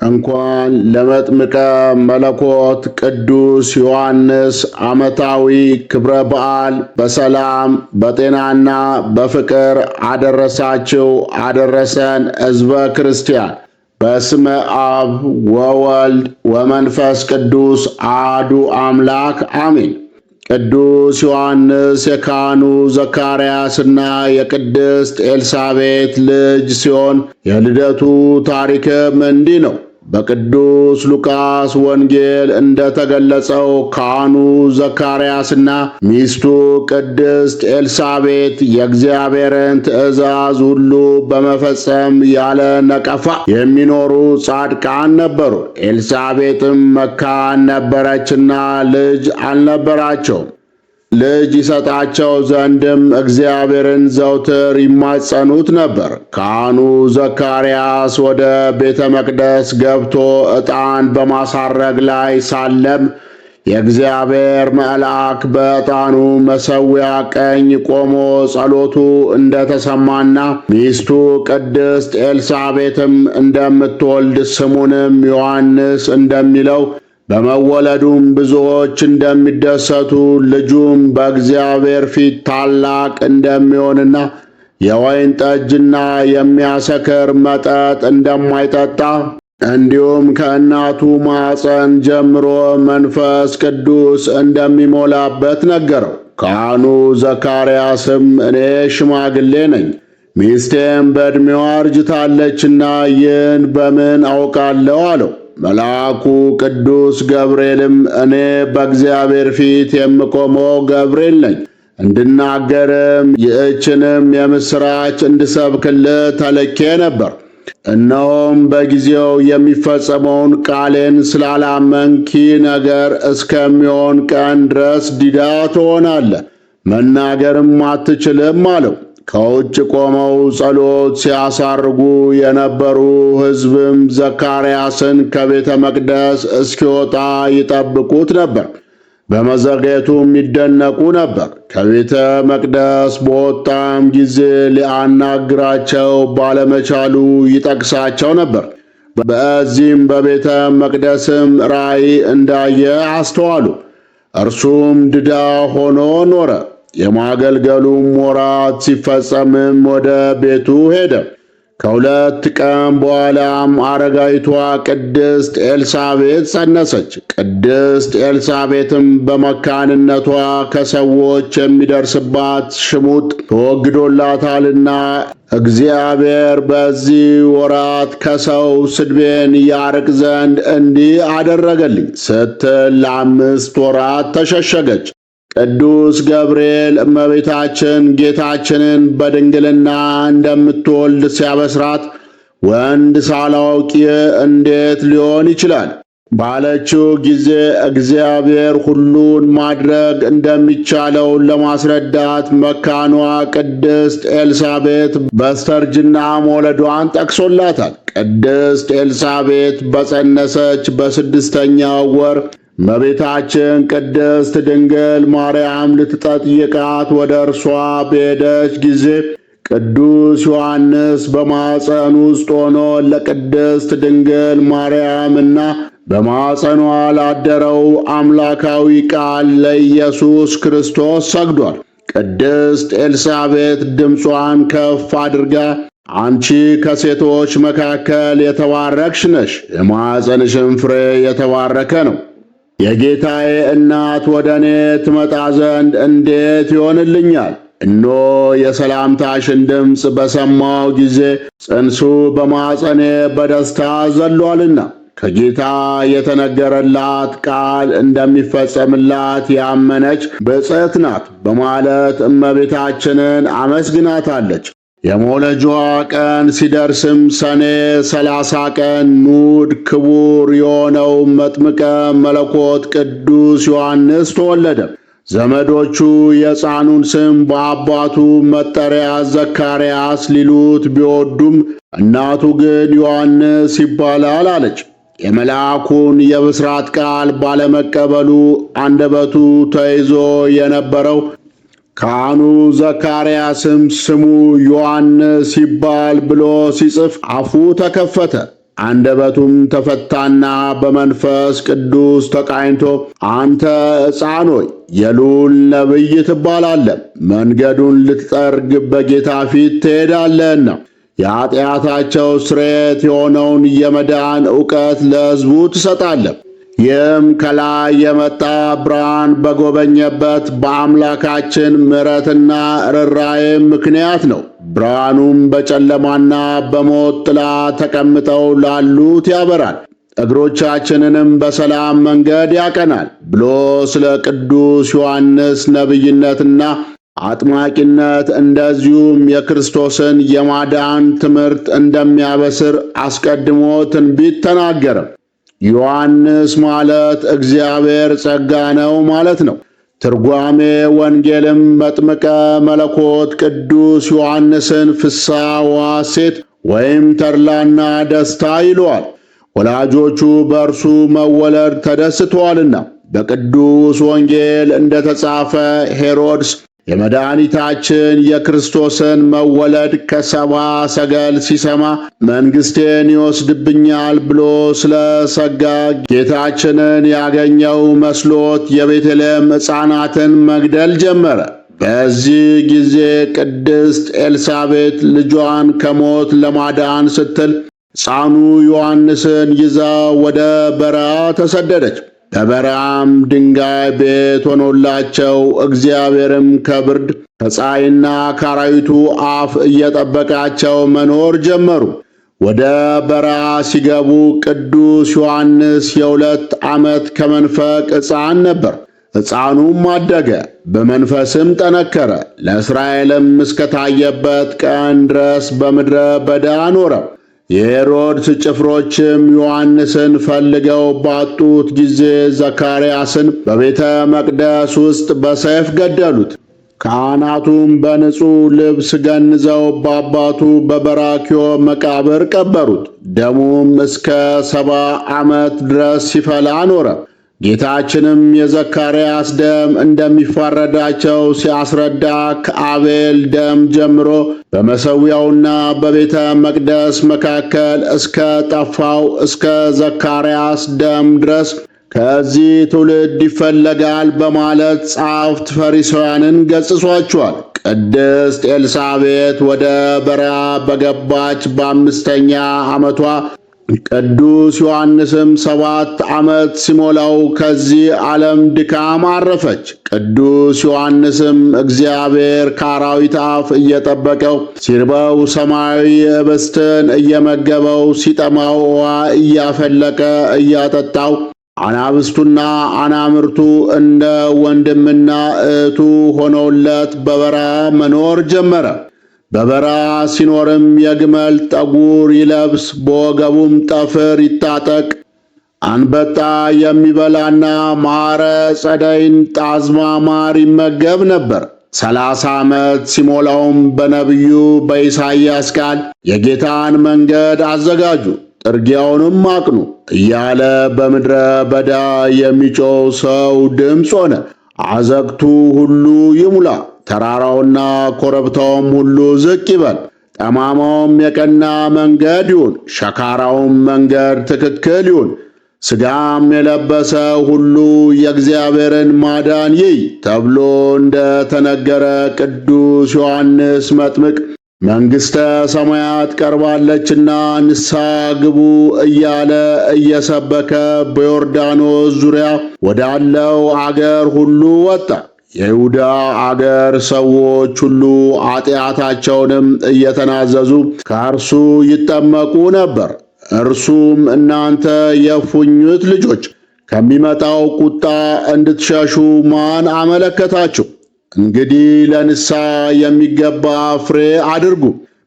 እንኳን ለመጥምቀ መለኮት ቅዱስ ዮሐንስ ዓመታዊ ክብረ በዓል በሰላም በጤናና በፍቅር አደረሳችሁ አደረሰን። ሕዝበ ክርስቲያን በስመ አብ ወወልድ ወመንፈስ ቅዱስ አሐዱ አምላክ አሜን። ቅዱስ ዮሐንስ የካህኑ ዘካርያስና የቅድስት ኤልሳቤጥ ልጅ ሲሆን የልደቱ ታሪክም እንዲህ ነው። በቅዱስ ሉቃስ ወንጌል እንደተገለጸው ካህኑ ዘካርያስና ሚስቱ ቅድስት ኤልሳቤጥ የእግዚአብሔርን ትእዛዝ ሁሉ በመፈጸም ያለ ነቀፋ የሚኖሩ ጻድቃን ነበሩ። ኤልሳቤጥም መካን ነበረችና ልጅ አልነበራቸውም። ልጅ ይሰጣቸው ዘንድም እግዚአብሔርን ዘውትር ይማጸኑት ነበር። ካህኑ ዘካርያስ ወደ ቤተ መቅደስ ገብቶ ዕጣን በማሳረግ ላይ ሳለም የእግዚአብሔር መልአክ በዕጣኑ መሠዊያ ቀኝ ቆሞ ጸሎቱ እንደተሰማና ሚስቱ ቅድስት ኤልሳቤጥም እንደምትወልድ ስሙንም ዮሐንስ እንደሚለው በመወለዱም ብዙዎች እንደሚደሰቱ ልጁም በእግዚአብሔር ፊት ታላቅ እንደሚሆንና የወይን ጠጅና የሚያሰክር መጠጥ እንደማይጠጣ እንዲሁም ከእናቱ ማኅፀን ጀምሮ መንፈስ ቅዱስ እንደሚሞላበት ነገረው። ካህኑ ዘካርያስም እኔ ሽማግሌ ነኝ፣ ሚስቴም በዕድሜዋ አርጅታለችና ይህን በምን አውቃለሁ አለው። መልአኩ ቅዱስ ገብርኤልም እኔ በእግዚአብሔር ፊት የምቆመው ገብርኤል ነኝ፣ እንድናገርም ይህችንም የምሥራች እንድሰብክልህ ተልኬ ነበር። እነሆም በጊዜው የሚፈጸመውን ቃሌን ስላላመንክ ይህ ነገር እስከሚሆን ቀን ድረስ ዲዳ ትሆናለህ፣ መናገርም አትችልም አለው። ከውጭ ቆመው ጸሎት ሲያሳርጉ የነበሩ ሕዝብም ዘካርያስን ከቤተ መቅደስ እስኪወጣ ይጠብቁት ነበር፣ በመዘግየቱም ይደነቁ ነበር። ከቤተ መቅደስ በወጣም ጊዜ ሊያናግራቸው ባለመቻሉ ይጠቅሳቸው ነበር። በዚህም በቤተ መቅደስም ራእይ እንዳየ አስተዋሉ። እርሱም ድዳ ሆኖ ኖረ። የማገልገሉም ወራት ሲፈጸምም ወደ ቤቱ ሄደ። ከሁለት ቀን በኋላም አረጋይቷ ቅድስት ኤልሳቤጥ ጸነሰች። ቅድስት ኤልሳቤጥም በመካንነቷ ከሰዎች የሚደርስባት ሽሙጥ ተወግዶላታልና እግዚአብሔር በዚህ ወራት ከሰው ስድቤን ያርቅ ዘንድ እንዲህ አደረገልኝ ስትል ለ5 ወራት ተሸሸገች። ቅዱስ ገብርኤል እመቤታችን ጌታችንን በድንግልና እንደምትወልድ ሲያበስራት ወንድ ሳላውቅ እንዴት ሊሆን ይችላል ባለችው ጊዜ እግዚአብሔር ሁሉን ማድረግ እንደሚቻለው ለማስረዳት መካኗ ቅድስት ኤልሳቤጥ በስተርጅና መውለዷን ጠቅሶላታል። ቅድስት ኤልሳቤጥ በጸነሰች በ6ኛው ወር እመቤታችን ቅድስት ድንግል ማርያም ልትጠይቃት ወደ እርሷ በሄደች ጊዜ ቅዱስ ዮሐንስ በማኅፀን ውስጥ ሆኖ ለቅድስት ድንግል ማርያምና በማኅፀኗ ላደረው አምላካዊ ቃል ለኢየሱስ ክርስቶስ ሰግዷል። ቅድስት ኤልሳቤጥ ድምጿን ከፍ አድርጋ አንቺ ከሴቶች መካከል የተባረክሽ ነሽ፣ የማኅፀንሽም ፍሬ የተባረከ ነው። የጌታዬ እናት ወደ እኔ ትመጣ ዘንድ እንዴት ይሆንልኛል? እነሆ የሰላምታሽን ድምፅ በሰማው ጊዜ ጽንሱ በማኅፀኔ በደስታ ዘሏልና ከጌታ የተነገረላት ቃል እንደሚፈጸምላት ያመነች ብፅዕት ናት በማለት እመቤታችንን አመስግናታለች። የመውለጃዋ ቀን ሲደርስም ሰኔ 30 ቀን ኑድ ክቡር የሆነው መጥምቀ መለኮት ቅዱስ ዮሐንስ ተወለደ። ዘመዶቹ የሕፃኑን ስም በአባቱ መጠሪያ ዘካርያስ ሊሉት ቢወዱም እናቱ ግን ዮሐንስ ይባላል አለች። የመልአኩን የብስራት ቃል ባለመቀበሉ አንደበቱ ተይዞ የነበረው ካህኑ ዘካርያስም ስሙ ዮሐንስ ይባል ብሎ ሲጽፍ አፉ ተከፈተ። አንደበቱም ተፈታና በመንፈስ ቅዱስ ተቃኝቶ አንተ ሕፃን ሆይ የልዑል ነቢይ ትባላለህ፣ መንገዱን ልትጠርግ በጌታ ፊት ትሄዳለህና የኃጢአታቸው ስርየት የሆነውን የመዳን ዕውቀት ለሕዝቡ ትሰጣለህ። ይህም ከላይ የመጣ ብርሃን በጎበኘበት በአምላካችን ምሕረትና ርኅራኄ ምክንያት ነው። ብርሃኑም በጨለማና በሞት ጥላ ተቀምጠው ላሉት ያበራል፣ እግሮቻችንንም በሰላም መንገድ ያቀናል ብሎ ስለ ቅዱስ ዮሐንስ ነቢይነትና አጥማቂነት እንደዚሁም የክርስቶስን የማዳን ትምህርት እንደሚያበስር አስቀድሞ ትንቢት ተናገረ። ዮሐንስ ማለት እግዚአብሔር ጸጋ ነው ማለት ነው። ትርጓሜ ወንጌልም መጥምቀ መለኮት ቅዱስ ዮሐንስን ፍስሐ ወሐሴት ወይም ተድላና ደስታ ይለዋል። ወላጆቹ በእርሱ መወለድ ተደስተዋልና። በቅዱስ ወንጌል እንደተጻፈ ሄሮድስ የመድኃኒታችን የክርስቶስን መወለድ ከሰብአ ሰገል ሲሰማ መንግሥቴን ይወስድብኛል ብሎ ስለ ሰጋ ጌታችንን ያገኘው መስሎት የቤተልሔም ሕፃናትን መግደል ጀመረ። በዚህ ጊዜ ቅድስት ኤልሳቤጥ ልጇን ከሞት ለማዳን ስትል ሕፃኑ ዮሐንስን ይዛ ወደ በረሃ ተሰደደች። በበረሃም ድንጋይ ቤት ሆኖላቸው እግዚአብሔርም ከብርድ ከፀሐይና ከአራዊቱ አፍ እየጠበቃቸው መኖር ጀመሩ። ወደ በረሃ ሲገቡ ቅዱስ ዮሐንስ የ2 ዓመት ከመንፈቅ ሕፃን ነበር። ሕፃኑም አደገ፣ በመንፈስም ጠነከረ። ለእስራኤልም እስከታየበት ቀን ድረስ በምድረ በዳ ኖረ። የሄሮድስ ጭፍሮችም ዮሐንስን ፈልገው ባጡት ጊዜ ዘካርያስን በቤተ መቅደስ ውስጥ በሰይፍ ገደሉት። ካህናቱም በንጹሕ ልብስ ገንዘው በአባቱ በበራክዮ መቃብር ቀበሩት። ደሙም እስከ 70 ዓመት ድረስ ሲፈላ ኖረ። ጌታችንም የዘካርያስ ደም እንደሚፋረዳቸው ሲያስረዳ ከአቤል ደም ጀምሮ በመሠዊያውና በቤተ መቅደስ መካከል እስከ ጠፋው እስከ ዘካርያስ ደም ድረስ ከዚህ ትውልድ ይፈለጋል በማለት ጸሐፍት ፈሪሳውያንን ገሥጿቸዋል። ቅድስት ኤልሳቤጥ ወደ በረሃ በገባች በ5ኛ ዓመቷ ቅዱስ ዮሐንስም 7 ዓመት ሲሞላው ከዚህ ዓለም ድካም አረፈች። ቅዱስ ዮሐንስም እግዚአብሔር ከአራዊት አፍ እየጠበቀው ሲርበው ሰማያዊ ኅብስትን እየመገበው ሲጠማው ውኃ እያፈለቀ እያጠጣው አናብስቱና አናምርቱ እንደ ወንድምና እህቱ ሆነውለት በበረሃ መኖር ጀመረ። በበረሃ ሲኖርም የግመል ጠጉር ይለብስ፣ በወገቡም ጠፍር ይታጠቅ፣ አንበጣ የሚበላና ማረ ጸደይን ጣዝማ ማር ይመገብ ነበር። 30 ዓመት ሲሞላውም በነቢዩ በኢሳይያስ ቃል የጌታን መንገድ አዘጋጁ፣ ጥርጊያውንም አቅኑ እያለ በምድረ በዳ የሚጮው ሰው ድምፅ ሆነ። አዘግቱ ሁሉ ይሙላ፣ ተራራውና ኮረብታውም ሁሉ ዝቅ ይበል፣ ጠማማውም የቀና መንገድ ይሁን፣ ሸካራውም መንገድ ትክክል ይሁን፣ ሥጋም የለበሰ ሁሉ የእግዚአብሔርን ማዳን ይይ ተብሎ እንደ ተነገረ ቅዱስ ዮሐንስ መጥምቅ መንግሥተ ሰማያት ቀርባለችና ንስሐ ግቡ እያለ እየሰበከ በዮርዳኖስ ዙሪያ ወዳለው አገር ሁሉ ወጣ። የይሁዳ አገር ሰዎች ሁሉ ኃጢአታቸውንም እየተናዘዙ ከእርሱ ይጠመቁ ነበር። እርሱም እናንተ የእፉኝት ልጆች ከሚመጣው ቁጣ እንድትሸሹ ማን አመለከታችሁ? እንግዲህ ለንስሐ የሚገባ ፍሬ አድርጉ።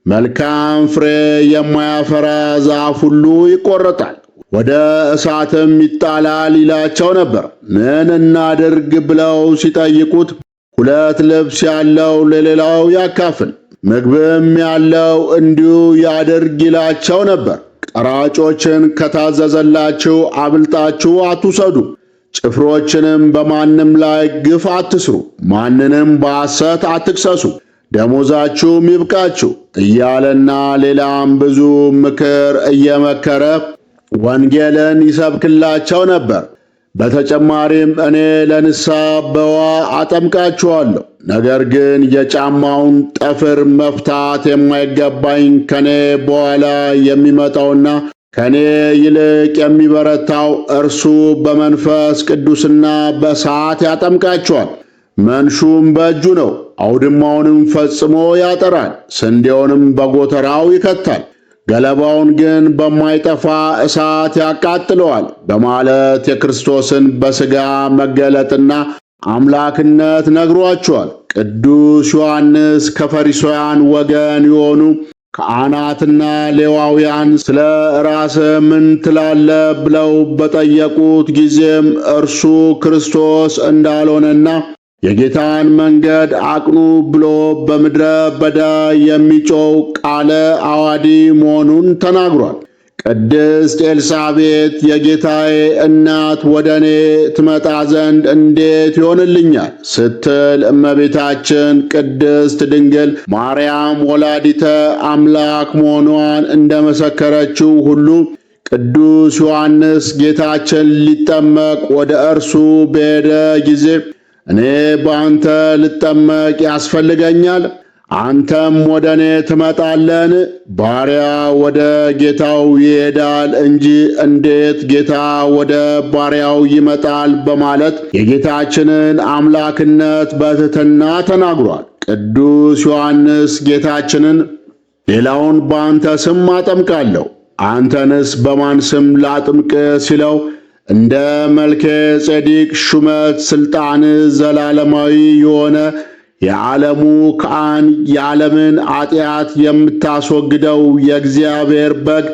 መልካም ፍሬ የማያፈራ ዛፍ ሁሉ ይቆረጣል፣ ወደ እሳትም ይጣላል ይላቸው ነበር። ምን እናድርግ ብለው ሲጠይቁት 2 ልብስ ያለው ለሌላው ያካፍል፣ ምግብም ያለው እንዲሁ ያድርግ ይላቸው ነበር። ቀራጮችን ከታዘዘላችሁ አብልጣችሁ አትውሰዱ፣ ጭፍሮችንም በማንም ላይ ግፍ አትስሩ፣ ማንንም በሐሰት አትክሰሱ፣ ደሞዛችሁም ይብቃችሁ እያለና ሌላም ብዙ ምክር እየመከረ ወንጌልን ይሰብክላቸው ነበር። በተጨማሪም እኔ ለንስሐ በውኃ አጠምቃችኋለሁ፣ ነገር ግን የጫማውን ጠፍር መፍታት የማይገባኝ ከኔ በኋላ የሚመጣውና ከኔ ይልቅ የሚበረታው እርሱ በመንፈስ ቅዱስና በእሳት ያጠምቃችኋል። መንሹም በእጁ ነው፣ አውድማውንም ፈጽሞ ያጠራል፣ ስንዴውንም በጎተራው ይከታል፣ ገለባውን ግን በማይጠፋ እሳት ያቃጥለዋል በማለት የክርስቶስን በሥጋ መገለጥና አምላክነት ነግሯቸዋል። ቅዱስ ዮሐንስ ከፈሪሳውያን ወገን የሆኑ ካህናትና ሌዋውያን ስለ ራስህ ምን ትላለህ ብለው በጠየቁት ጊዜም እርሱ ክርስቶስ እንዳልሆነና የጌታን መንገድ አቅኑ ብሎ በምድረ በዳ የሚጮው ቃለ አዋዲ መሆኑን ተናግሯል። ቅድስት ኤልሳቤጥ የጌታዬ እናት ወደ እኔ ትመጣ ዘንድ እንዴት ይሆንልኛል ስትል እመቤታችን ቅድስት ድንግል ማርያም ወላዲተ አምላክ መሆኗን እንደመሰከረችው ሁሉ ቅዱስ ዮሐንስ ጌታችን ሊጠመቅ ወደ እርሱ በሄደ ጊዜ እኔ በአንተ ልጠመቅ ያስፈልገኛል? አንተም ወደ እኔ ትመጣለን? ባሪያ ወደ ጌታው ይሄዳል እንጂ እንዴት ጌታ ወደ ባሪያው ይመጣል? በማለት የጌታችንን አምላክነት በትሕትና ተናግሯል። ቅዱስ ዮሐንስ ጌታችንን ሌላውን በአንተ ስም አጠምቃለሁ፣ አንተንስ በማን ስም ላጥምቅ ሲለው እንደ መልከ ጼዴቅ ሹመት ሥልጣን ዘላለማዊ የሆነ የዓለሙ ካህን የዓለምን ኃጢአት የምታስወግደው የእግዚአብሔር በግ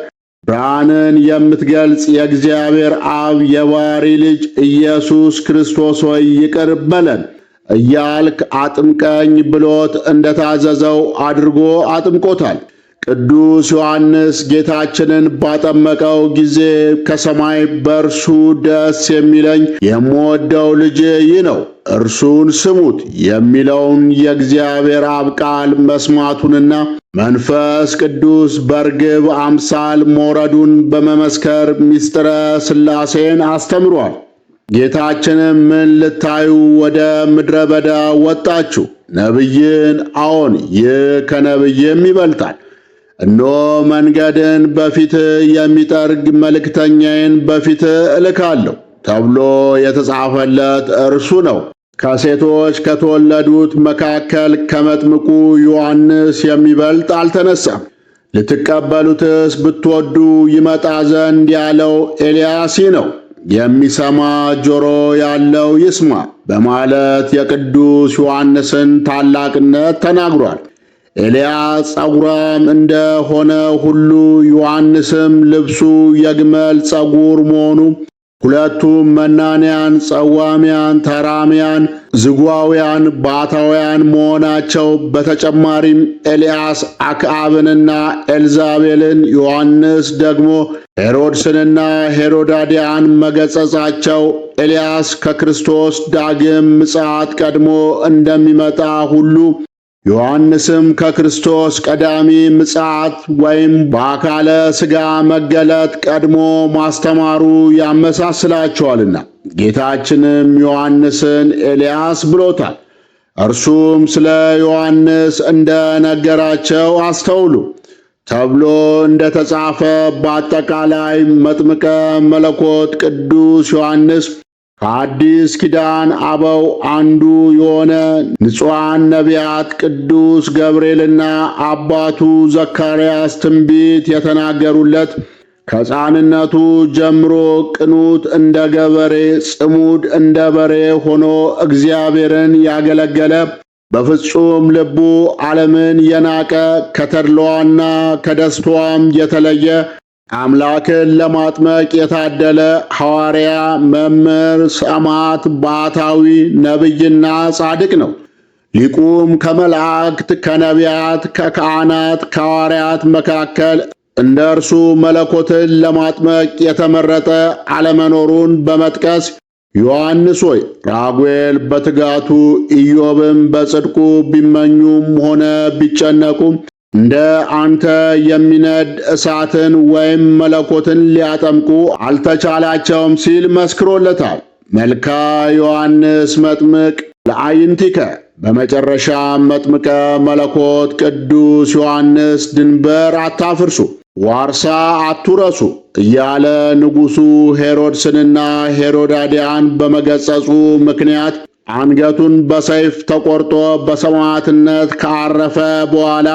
ብርሃንን የምትገልጽ የእግዚአብሔር አብ የባሕርይ ልጅ ኢየሱስ ክርስቶስ ሆይ ይቅር በለን እያልክ አጥምቀኝ ብሎት እንደታዘዘው አድርጎ አጥምቆታል። ቅዱስ ዮሐንስ ጌታችንን ባጠመቀው ጊዜ ከሰማይ በእርሱ ደስ የሚለኝ የምወደው ልጄ ይህ ነው፣ እርሱን ስሙት የሚለውን የእግዚአብሔር አብ ቃል መስማቱንና መንፈስ ቅዱስ በርግብ አምሳል መውረዱን በመመስከር ምስጢረ ሥላሴን አስተምሯል። ጌታችንም ምን ልታዩ ወደ ምድረ በዳ ወጣችሁ? ነቢይን? አዎን፣ ይህ ከነቢይም ይበልጣል። እነሆ መንገድን በፊትህ የሚጠርግ መልእክተኛዬን በፊትህ እልካለሁ ተብሎ የተጻፈለት እርሱ ነው። ከሴቶች ከተወለዱት መካከል ከመጥምቁ ዮሐንስ የሚበልጥ አልተነሳም። ልትቀበሉትስ ብትወዱ ይመጣ ዘንድ ያለው ኤልያስ ነው። የሚሰማ ጆሮ ያለው ይስማ በማለት የቅዱስ ዮሐንስን ታላቅነት ተናግሯል። ኤልያስ ጸጉራም እንደሆነ ሁሉ ዮሐንስም ልብሱ የግመል ጸጉር መሆኑ ሁለቱም መናንያን፣ ጸዋሚያን፣ ተራሚያን፣ ዝጓውያን፣ ባታውያን መሆናቸው በተጨማሪም ኤልያስ አክዓብንና ኤልዛቤልን፣ ዮሐንስ ደግሞ ሄሮድስንና ሄሮዳድያን መገጸጻቸው ኤልያስ ከክርስቶስ ዳግም ምጽአት ቀድሞ እንደሚመጣ ሁሉ ዮሐንስም ከክርስቶስ ቀዳሚ ምጽአት ወይም በአካለ ሥጋ መገለጥ ቀድሞ ማስተማሩ ያመሳስላቸዋልና ጌታችንም ዮሐንስን ኤልያስ ብሎታል። እርሱም ስለ ዮሐንስ እንደነገራቸው አስተውሉ ተብሎ እንደተጻፈ በአጠቃላይ መጥምቀ መለኮት ቅዱስ ዮሐንስ ከአዲስ ኪዳን አበው አንዱ የሆነ ንጹሐን ነቢያት ቅዱስ ገብርኤልና አባቱ ዘካርያስ ትንቢት የተናገሩለት ከሕፃንነቱ ጀምሮ ቅኑት እንደ ገበሬ ጽሙድ እንደ በሬ ሆኖ እግዚአብሔርን ያገለገለ በፍጹም ልቡ ዓለምን የናቀ ከተድላዋና ከደስታዋም የተለየ አምላክን ለማጥመቅ የታደለ ሐዋርያ፣ መምህር፣ ሰማዕት፣ ባሕታዊ፣ ነቢይና ጻድቅ ነው። ሊቁም ከመላእክት፣ ከነቢያት፣ ከካህናት፣ ከሐዋርያት መካከል እንደ እርሱ መለኮትን ለማጥመቅ የተመረጠ አለመኖሩን በመጥቀስ ዮሐንስ ሆይ ራጉኤል በትጋቱ ኢዮብም በጽድቁ ቢመኙም ሆነ ቢጨነቁም እንደ አንተ የሚነድ እሳትን ወይም መለኮትን ሊያጠምቁ አልተቻላቸውም ሲል መስክሮለታል። መልካ ዮሐንስ መጥምቅ ለአይንቲከ በመጨረሻም መጥምቀ መለኮት ቅዱስ ዮሐንስ ድንበር አታፍርሱ፣ ዋርሳ አቱረሱ እያለ ንጉሡ ሄሮድስንና ሄሮዳዲያን በመገጸጹ ምክንያት አንገቱን በሰይፍ ተቆርጦ በሰማዕትነት ካረፈ በኋላ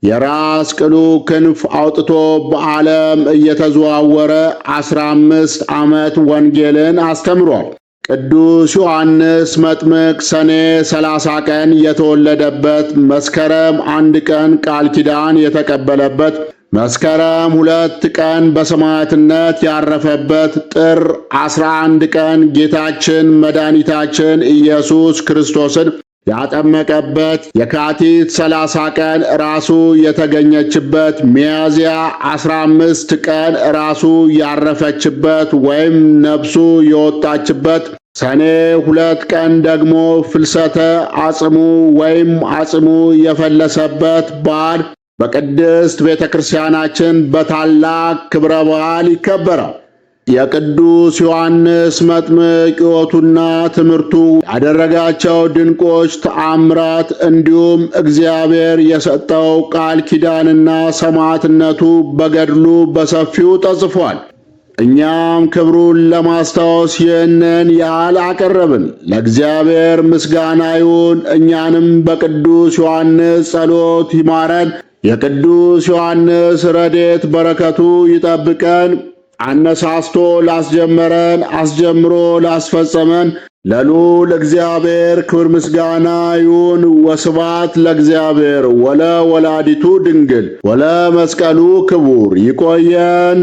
የራስ ቅሉ ክንፍ አውጥቶ በዓለም እየተዘዋወረ 15 ዓመት ወንጌልን አስተምሯል። ቅዱስ ዮሐንስ መጥምቅ ሰኔ 30 ቀን የተወለደበት፣ መስከረም 1 ቀን ቃል ኪዳን የተቀበለበት፣ መስከረም 2 ቀን በሰማዕትነት ያረፈበት፣ ጥር 11 ቀን ጌታችን መድኃኒታችን ኢየሱስ ክርስቶስን ያጠመቀበት፣ የካቲት 30 ቀን ራሱ የተገኘችበት፣ ሚያዝያ 15 ቀን ራሱ ያረፈችበት ወይም ነፍሱ የወጣችበት፣ ሰኔ 2 ቀን ደግሞ ፍልሰተ አጽሙ ወይም አጽሙ የፈለሰበት በዓል በቅድስት ቤተ ክርስቲያናችን በታላቅ ክብረ በዓል ይከበራል። የቅዱስ ዮሐንስ መጥምቅ ሕይወቱና ትምህርቱ ያደረጋቸው ድንቆች ተአምራት እንዲሁም እግዚአብሔር የሰጠው ቃል ኪዳንና ሰማዕትነቱ በገድሉ በሰፊው ተጽፏል። እኛም ክብሩን ለማስታወስ ይህንን ያህል አቀረብን። ለእግዚአብሔር ምስጋና ይሁን። እኛንም በቅዱስ ዮሐንስ ጸሎት ይማረን። የቅዱስ ዮሐንስ ረድኤት በረከቱ ይጠብቀን። አነሳስቶ ላስጀመረን አስጀምሮ ላስፈጸመን ለልዑል እግዚአብሔር ክብር ምስጋና ይሁን። ወስብሐት ለእግዚአብሔር ወለ ወላዲቱ ድንግል ወለ መስቀሉ ክቡር። ይቆየን።